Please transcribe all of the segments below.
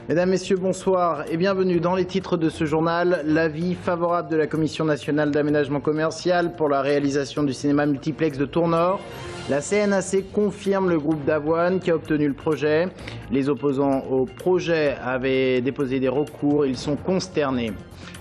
Mesdames, Messieurs, bonsoir et bienvenue dans les titres de ce journal. L'avis favorable de la Commission nationale d'aménagement commercial pour la réalisation du cinéma multiplex de Tours-Nord. La CNAC confirme le groupe d'Avoine qui a obtenu le projet. Les opposants au projet avaient déposé des recours, ils sont consternés.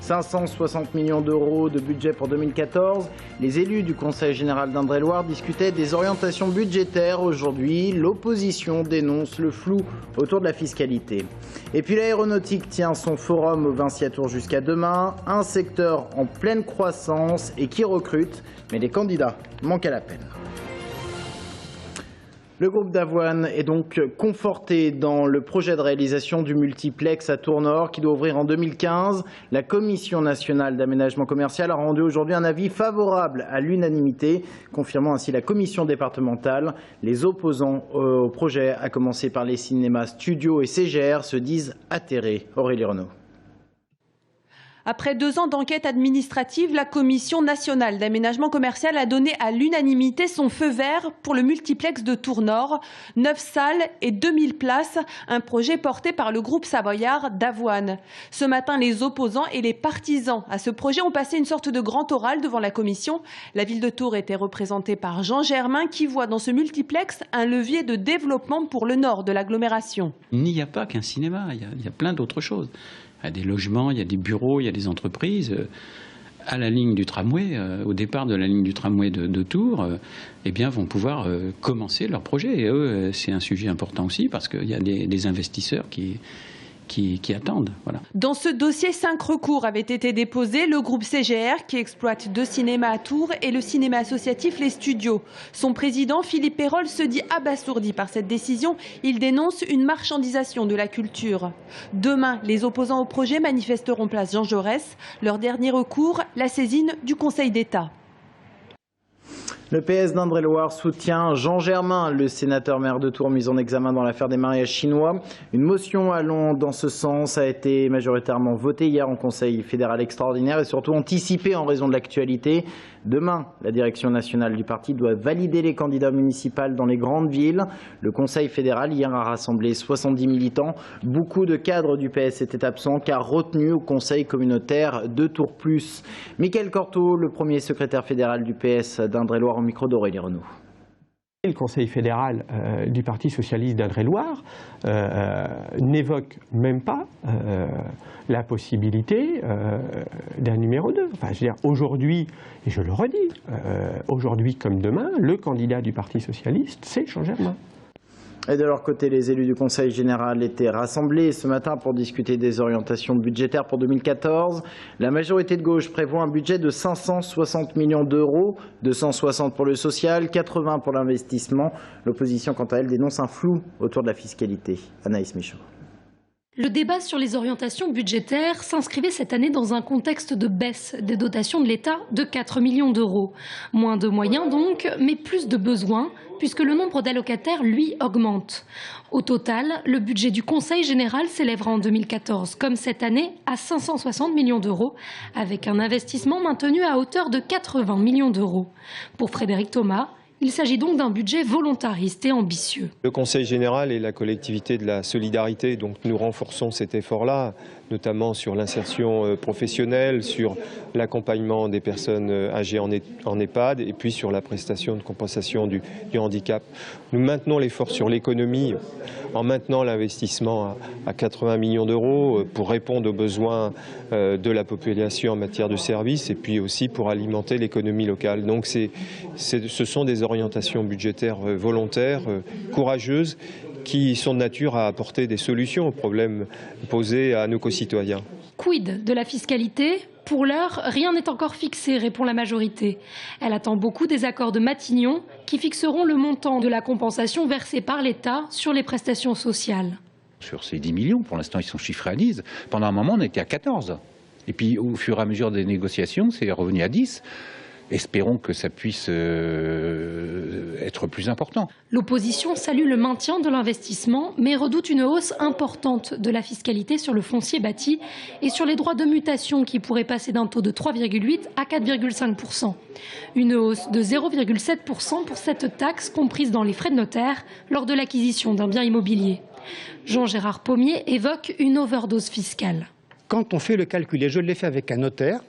560 millions d'euros de budget pour 2014. Les élus du Conseil général d'Indre-et-Loire discutaient des orientations budgétaires. Aujourd'hui, l'opposition dénonce le flou autour de la fiscalité. Et puis l'aéronautique tient son forum au Vinci à Tours jusqu'à demain. Un secteur en pleine croissance et qui recrute, mais les candidats manquent à l'appel. Le groupe d'Avoine est donc conforté dans le projet de réalisation du multiplex à Tours-Nord qui doit ouvrir en 2015. La Commission nationale d'aménagement commercial a rendu aujourd'hui un avis favorable à l'unanimité, confirmant ainsi la commission départementale. Les opposants au projet, à commencer par les cinémas Studio et CGR, se disent atterrés. Aurélie Renaud. Après 2 ans d'enquête administrative, la Commission nationale d'aménagement commercial a donné à l'unanimité son feu vert pour le multiplex de Tours-Nord. 9 salles et 2000 places, un projet porté par le groupe savoyard d'Avoine. Ce matin, les opposants et les partisans à ce projet ont passé une sorte de grand oral devant la Commission. La ville de Tours était représentée par Jean Germain qui voit dans ce multiplex un levier de développement pour le nord de l'agglomération. Il n'y a pas qu'un cinéma, il y a plein d'autres choses. Il y a des logements, il y a des bureaux, il y a des entreprises. À la ligne du tramway, au départ de la ligne du tramway de Tours, eh bien, vont pouvoir commencer leur projet. Et eux, c'est un sujet important aussi parce qu'il y a des investisseurs qui attendent. Voilà. Dans ce dossier, 5 recours avaient été déposés. Le groupe CGR, qui exploite 2 cinémas à Tours, et le cinéma associatif Les Studios. Son président, Philippe Pérolle, se dit abasourdi par cette décision. Il dénonce une marchandisation de la culture. Demain, les opposants au projet manifesteront place Jean Jaurès. Leur dernier recours, la saisine du Conseil d'État. Le PS d'Indre-et-Loire soutient Jean Germain, le sénateur maire de Tours mis en examen dans l'affaire des mariages chinois. Une motion allant dans ce sens a été majoritairement votée hier en Conseil fédéral extraordinaire et surtout anticipée en raison de l'actualité. Demain, la direction nationale du parti doit valider les candidats municipaux dans les grandes villes. Le Conseil fédéral hier a rassemblé 70 militants. Beaucoup de cadres du PS étaient absents car retenus au Conseil communautaire de Tours Plus. Mickaël Cortot, le premier secrétaire fédéral du PS d'Indre-et-Loire, au micro d'Aurélie Renaud. Le Conseil fédéral du Parti socialiste d'Indre-et-Loire n'évoque même pas la possibilité d'un numéro 2. Enfin, je veux dire, aujourd'hui, et je le redis, aujourd'hui comme demain, le candidat du Parti socialiste, c'est Jean Germain. Et de leur côté, les élus du Conseil général étaient rassemblés ce matin pour discuter des orientations budgétaires pour 2014. La majorité de gauche prévoit un budget de 560 millions d'euros, 260 pour le social, 80 pour l'investissement. L'opposition, quant à elle, dénonce un flou autour de la fiscalité. Anaïs Michaud. Le débat sur les orientations budgétaires s'inscrivait cette année dans un contexte de baisse des dotations de l'État de 4 millions d'euros. Moins de moyens donc, mais plus de besoins, puisque le nombre d'allocataires, lui, augmente. Au total, le budget du Conseil général s'élèvera en 2014, comme cette année, à 560 millions d'euros, avec un investissement maintenu à hauteur de 80 millions d'euros. Pour Frédéric Thomas, il s'agit donc d'un budget volontariste et ambitieux. Le Conseil général est la collectivité de la solidarité, donc nous renforçons cet effort-là, notamment sur l'insertion professionnelle, sur l'accompagnement des personnes âgées en EHPAD et puis sur la prestation de compensation du handicap. Nous maintenons l'effort sur l'économie en maintenant l'investissement à 80 millions d'euros pour répondre aux besoins de la population en matière de services et puis aussi pour alimenter l'économie locale. Donc ce sont des orientations budgétaires volontaires, courageuses, qui sont de nature à apporter des solutions aux problèmes posés à nos concitoyens. Quid de la fiscalité ? Pour l'heure, rien n'est encore fixé, répond la majorité. Elle attend beaucoup des accords de Matignon qui fixeront le montant de la compensation versée par l'État sur les prestations sociales. Sur ces 10 millions, pour l'instant ils sont chiffrés à 10. Pendant un moment on était à 14. Et puis au fur et à mesure des négociations, c'est revenu à 10. Espérons que ça puisse être plus important. L'opposition salue le maintien de l'investissement, mais redoute une hausse importante de la fiscalité sur le foncier bâti et sur les droits de mutation qui pourraient passer d'un taux de 3,8 à 4,5 %. Une hausse de 0,7 % pour cette taxe comprise dans les frais de notaire lors de l'acquisition d'un bien immobilier. Jean-Gérard Pommier évoque une overdose fiscale. Quand on fait le calcul, et je l'ai fait avec un notaire,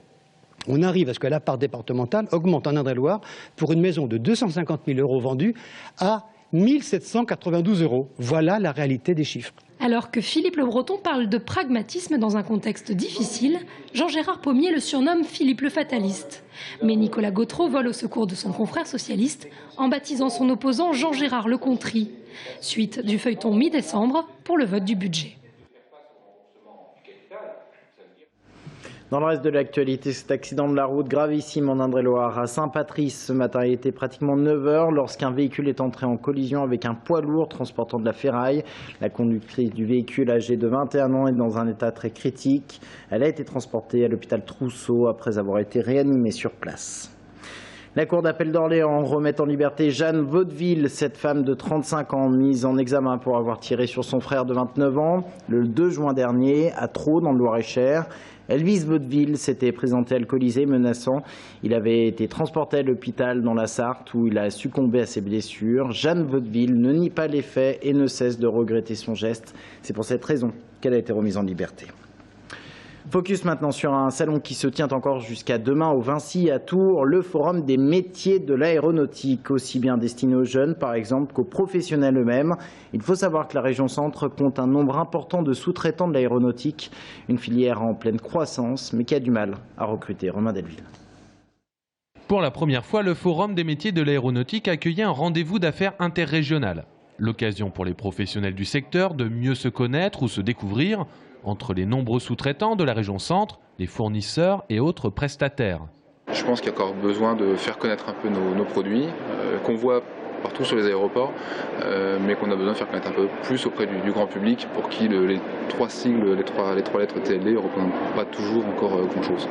on arrive à ce que la part départementale augmente en Indre-et-Loire pour une maison de 250 000 € vendue à 1 792 €. Voilà la réalité des chiffres. Alors que Philippe Le Breton parle de pragmatisme dans un contexte difficile, Jean-Gérard Pommier le surnomme Philippe le Fataliste. Mais Nicolas Gautreau vole au secours de son confrère socialiste en baptisant son opposant Jean-Gérard Le Contry. Suite du feuilleton mi-décembre pour le vote du budget. Dans le reste de l'actualité, cet accident de la route gravissime en Indre-et-Loire à Saint-Patrice ce matin. Il était pratiquement 9 h lorsqu'un véhicule est entré en collision avec un poids lourd transportant de la ferraille. La conductrice du véhicule, âgée de 21 ans, est dans un état très critique. Elle a été transportée à l'hôpital Trousseau après avoir été réanimée sur place. La Cour d'appel d'Orléans remet en liberté Jeanne Vaudeville, cette femme de 35 ans mise en examen pour avoir tiré sur son frère de 29 ans le 2 juin dernier à Traux dans le Loir-et-Cher. Elvis Vaudeville s'était présenté alcoolisé, menaçant. Il avait été transporté à l'hôpital dans la Sarthe où il a succombé à ses blessures. Jeanne Vaudeville ne nie pas les faits et ne cesse de regretter son geste. C'est pour cette raison qu'elle a été remise en liberté. Focus maintenant sur un salon qui se tient encore jusqu'à demain au Vinci à Tours, le Forum des métiers de l'aéronautique, aussi bien destiné aux jeunes par exemple qu'aux professionnels eux-mêmes. Il faut savoir que la région Centre compte un nombre important de sous-traitants de l'aéronautique, une filière en pleine croissance mais qui a du mal à recruter. Romain Delville. Pour la première fois, le Forum des métiers de l'aéronautique accueillait un rendez-vous d'affaires interrégional. L'occasion pour les professionnels du secteur de mieux se connaître ou se découvrir entre les nombreux sous-traitants de la région Centre, les fournisseurs et autres prestataires. Je pense qu'il y a encore besoin de faire connaître un peu nos produits, qu'on voit partout sur les aéroports, mais qu'on a besoin de faire connaître un peu plus auprès du grand public pour qui les trois sigles, les trois lettres TLD ne représentent pas toujours encore grand-chose.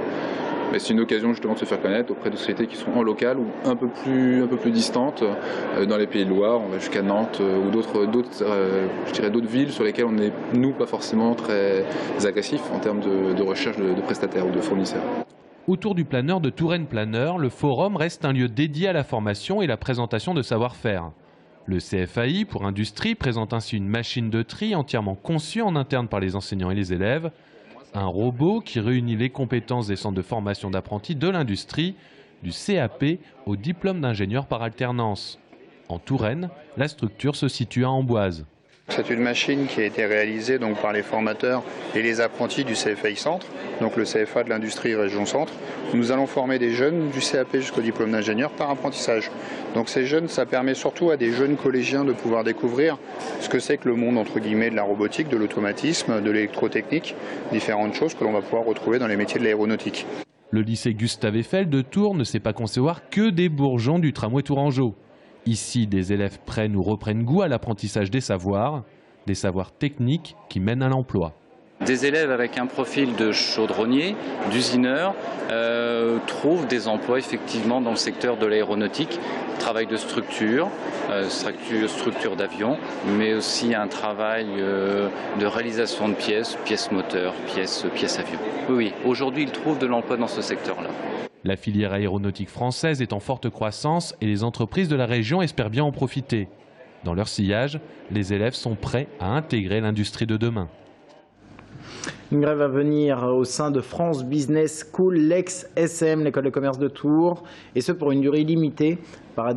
Mais c'est une occasion justement de se faire connaître auprès de sociétés qui sont en local ou un peu plus distantes, dans les Pays de Loire, on va jusqu'à Nantes ou d'autres villes sur lesquelles on n'est, nous, pas forcément très agressifs en termes de recherche de prestataires ou de fournisseurs. Autour du planeur de Touraine Planeur, le forum reste un lieu dédié à la formation et la présentation de savoir-faire. Le CFAI pour Industrie présente ainsi une machine de tri entièrement conçue en interne par les enseignants et les élèves. Un robot qui réunit les compétences des centres de formation d'apprentis de l'industrie, du CAP au diplôme d'ingénieur par alternance. En Touraine, la structure se situe à Amboise. C'est une machine qui a été réalisée donc par les formateurs et les apprentis du CFAI Centre, donc le CFA de l'industrie région Centre. Nous allons former des jeunes du CAP jusqu'au diplôme d'ingénieur par apprentissage. Donc ces jeunes, ça permet surtout à des jeunes collégiens de pouvoir découvrir ce que c'est que le monde entre guillemets de la robotique, de l'automatisme, de l'électrotechnique, différentes choses que l'on va pouvoir retrouver dans les métiers de l'aéronautique. Le lycée Gustave Eiffel de Tours ne sait pas concevoir que des bourgeons du tramway tourangeau. Ici, des élèves prennent ou reprennent goût à l'apprentissage des savoirs techniques qui mènent à l'emploi. Des élèves avec un profil de chaudronnier, d'usineur, trouvent des emplois effectivement dans le secteur de l'aéronautique, travail de structure d'avion, mais aussi un travail de réalisation de pièces moteurs, pièces avions. Oui, aujourd'hui ils trouvent de l'emploi dans ce secteur-là. La filière aéronautique française est en forte croissance et les entreprises de la région espèrent bien en profiter. Dans leur sillage, les élèves sont prêts à intégrer l'industrie de demain. Une grève à venir au sein de France Business School, l'ex-SM, l'école de commerce de Tours, et ce pour une durée limitée. Pas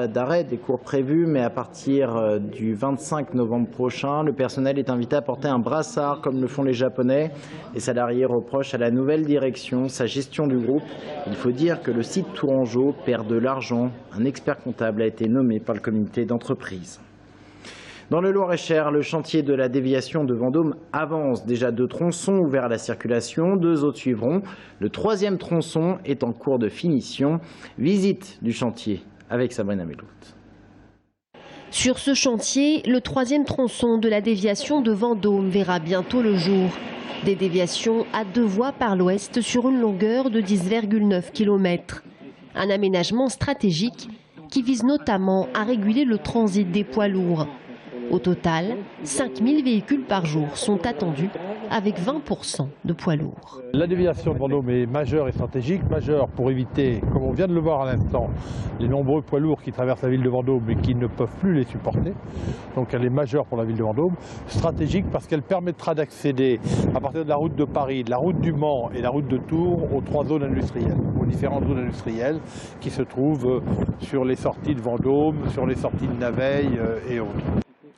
d'arrêt des cours prévus, mais à partir du 25 novembre prochain, le personnel est invité à porter un brassard comme le font les Japonais. Les salariés reprochent à la nouvelle direction sa gestion du groupe. Il faut dire que le site tourangeau perd de l'argent. Un expert comptable a été nommé par le comité d'entreprise. Dans le Loir-et-Cher, le chantier de la déviation de Vendôme avance. Déjà 2 tronçons ouverts à la circulation, 2 autres suivront. Le 3e tronçon est en cours de finition. Visite du chantier avec Sabrina Melout. Sur ce chantier, le 3e tronçon de la déviation de Vendôme verra bientôt le jour. Des déviations à 2 voies par l'ouest sur une longueur de 10,9 km. Un aménagement stratégique qui vise notamment à réguler le transit des poids lourds. Au total, 5000 véhicules par jour sont attendus, avec 20% de poids lourds. La déviation de Vendôme est majeure et stratégique. Majeure pour éviter, comme on vient de le voir à l'instant, les nombreux poids lourds qui traversent la ville de Vendôme et qui ne peuvent plus les supporter. Donc elle est majeure pour la ville de Vendôme. Stratégique parce qu'elle permettra d'accéder à partir de la route de Paris, de la route du Mans et la route de Tours aux 3 zones industrielles, aux différentes zones industrielles qui se trouvent sur les sorties de Vendôme, sur les sorties de Naveil et autres.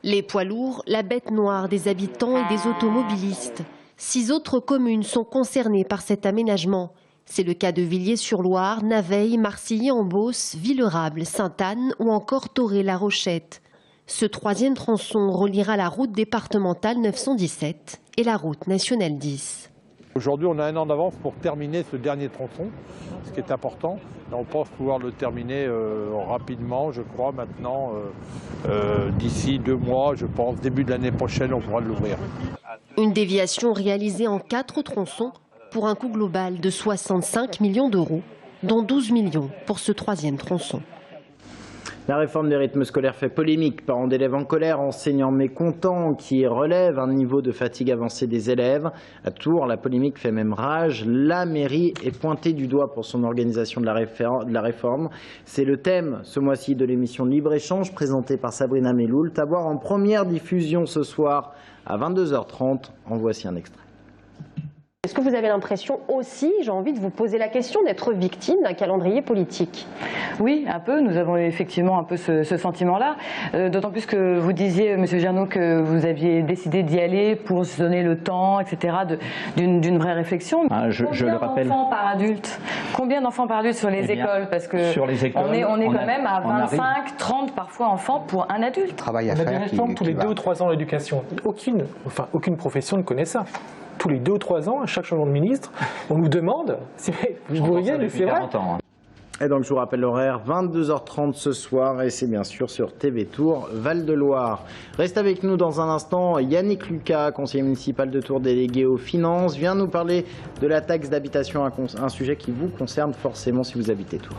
Les poids lourds, la bête noire des habitants et des automobilistes. 6 autres communes sont concernées par cet aménagement. C'est le cas de Villiers-sur-Loire, Naveil, Marcilly-en-Beauce, Villerable, Sainte-Anne ou encore Thoré-la Rochette. Ce 3e tronçon reliera la route départementale 917 et la route nationale 10. Aujourd'hui, on a 1 an d'avance pour terminer ce dernier tronçon, ce qui est important. On pense pouvoir le terminer rapidement, je crois, maintenant, d'ici 2 mois, je pense, début de l'année prochaine, on pourra l'ouvrir. Une déviation réalisée en 4 tronçons pour un coût global de 65 millions d'euros, dont 12 millions pour ce 3e tronçon. La réforme des rythmes scolaires fait polémique. Parents d'élèves en colère, enseignants mécontents qui relèvent un niveau de fatigue avancé des élèves. À Tours, la polémique fait même rage. La mairie est pointée du doigt pour son organisation de la réforme. C'est le thème ce mois-ci de l'émission Libre-Échange présentée par Sabrina Meloult. À voir en première diffusion ce soir à 22h30. En voici un extrait. Est-ce que vous avez l'impression aussi, j'ai envie de vous poser la question, d'être victime d'un calendrier politique? Oui, un peu. Nous avons effectivement un peu ce sentiment-là. D'autant plus que vous disiez, M. Gernot, que vous aviez décidé d'y aller pour se donner le temps, etc., d'une vraie réflexion. Je le rappelle. Combien d'enfants par adulte? Combien d'enfants par adulte sur les écoles? Parce que sur les écoles, on est quand même à 25, 30 parfois enfants pour un adulte. Travail à on a faire des réformes tous les 2 ou 3 ans en éducation. Aucune profession ne connaît ça. Tous les 2 ou 3 ans, à chaque changement de ministre, on nous demande, vous voyez, c'est vrai. Et donc je vous rappelle l'horaire, 22h30 ce soir et c'est bien sûr sur TV Tours Val-de-Loire. Reste avec nous dans un instant, Yannick Lucas, conseiller municipal de Tours délégué aux finances, vient nous parler de la taxe d'habitation, un sujet qui vous concerne forcément si vous habitez Tours.